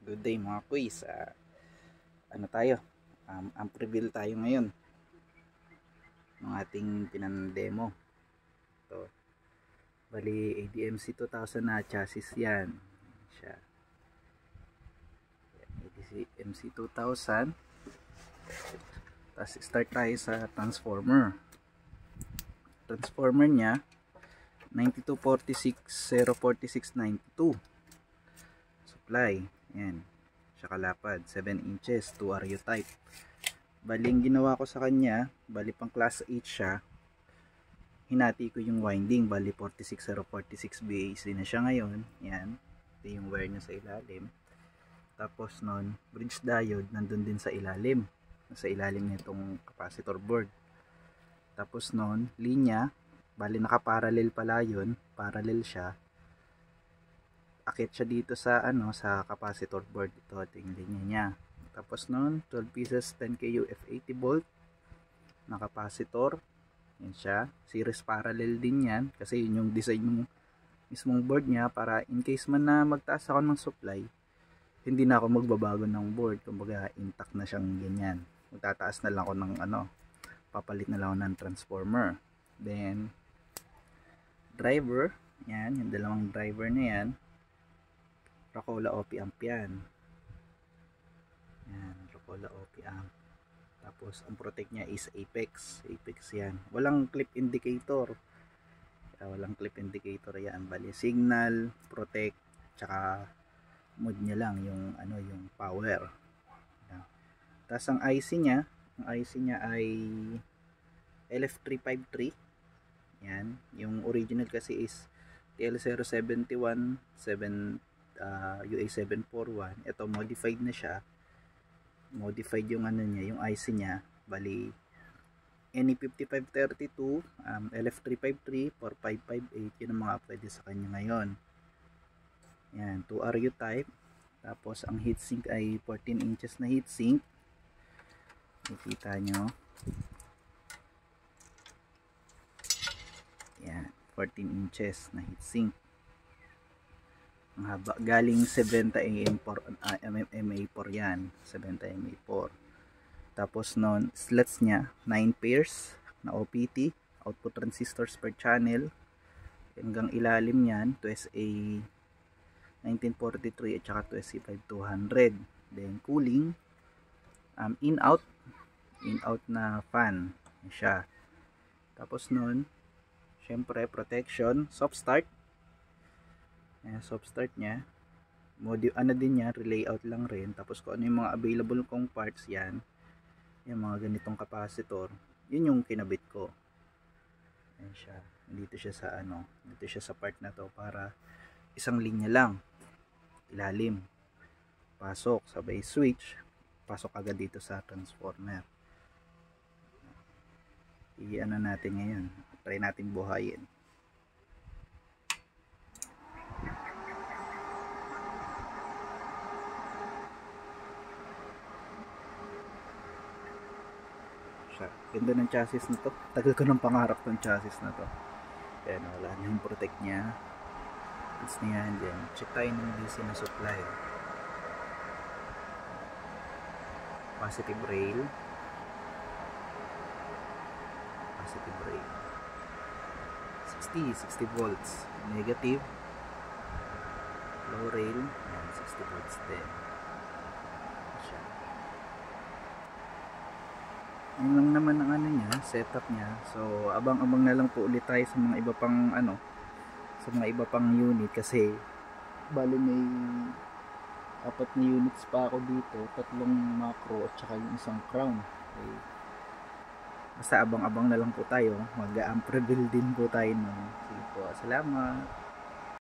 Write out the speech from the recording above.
Good day mga quiz. Ano tayo? Amp reveal tayo ngayon ng ating pinandemo. Ito. Bali ADMC 2000 na chassis yan. Siya. ADMC 2000. Tapos start tayo sa transformer. Transformer niya 9246-04692. Supply. Yan. Siya kalapad. 7 inches. 2 RU type. Bali yung ginawa ko sa kanya, bali pang class 8 siya. Hinati ko yung winding. Bali 46046 BAC na siya ngayon. Yan. Ito yung wire niya sa ilalim. Tapos nun, bridge diode nandun din sa ilalim. Sa ilalim nitong capacitor board. Tapos nun, linya. Bali naka-parallel pala yun. Parallel siya. Akit siya dito sa sa capacitor board. Ito yung linya niya. Tapos noon 12 pieces 10K UF80 volt na capacitor. Yan siya. Series parallel din yan kasi yun yung design ng mismong board niya para in case man na magtaas ako ng supply, hindi na ako magbabago ng board. Kumbaga intact na siyang ganyan. Magtataas na lang ako ng papalit na lang ako ng transformer. Then driver, yan, yung dalawang driver na yan. Rocola OP amp yan. Yan, Rocola OP amp. Tapos ang protect niya is Apex. Apex yan. Walang clip indicator. Walang clip indicator yan. Bali signal, protect, tsaka mode niya lang yung yung power. Yan. Tapos ang IC niya, ay LF353. Yan, yung original kasi is TL071 UA741. Ito modified na siya. Modified yung niya, yung IC niya. Bali NE5532, LF353, 4558, yun ang mga pwede sa kanya ngayon. Yan, 2 RU type. Tapos ang heatsink ay 14 inches na heatsink. Nakikita nyo. Yan, 14 inches na heatsink. Ang haba, galing 70 MA4 yan, 70 MA4. Tapos noon, slots niya 9 pairs na OPT, output transistors per channel. Hanggang ilalim niyan, 2SA 1943 at saka 2SC5200. Then cooling, in out na fan siya. Tapos noon, syempre protection, soft start. Ayan, soft start niya. Din niya, relay out lang rin. Tapos kung ano yung mga available kong parts yan, yung mga ganitong capacitor, yun yung kinabit ko. Ayan siya. Dito siya sa dito siya sa part na to para isang linya lang. Ilalim. Pasok, sabay switch. Pasok agad dito sa transformer. Natin ngayon. Try natin buhayin. Ganda ng chassis na to. Tagal ko ng pangarap tong chassis na to. Ayan, wala na yung protect niya. It's niya yan. Check tayo ng DC na supply. Positive rail. Positive rail. 60 volts. Negative. Low rail. Ayan, 60 volts din. Yun lang naman ang niya, setup niya. So abang-abang na lang po ulit tayo sa mga iba pang sa mga iba pang unit kasi bali may 4 na units pa ako dito, 3 macro at saka yung isang crown. Okay. Basta abang-abang na lang po tayo, mag-amp reveal din po tayo nun. Sige po, salamat.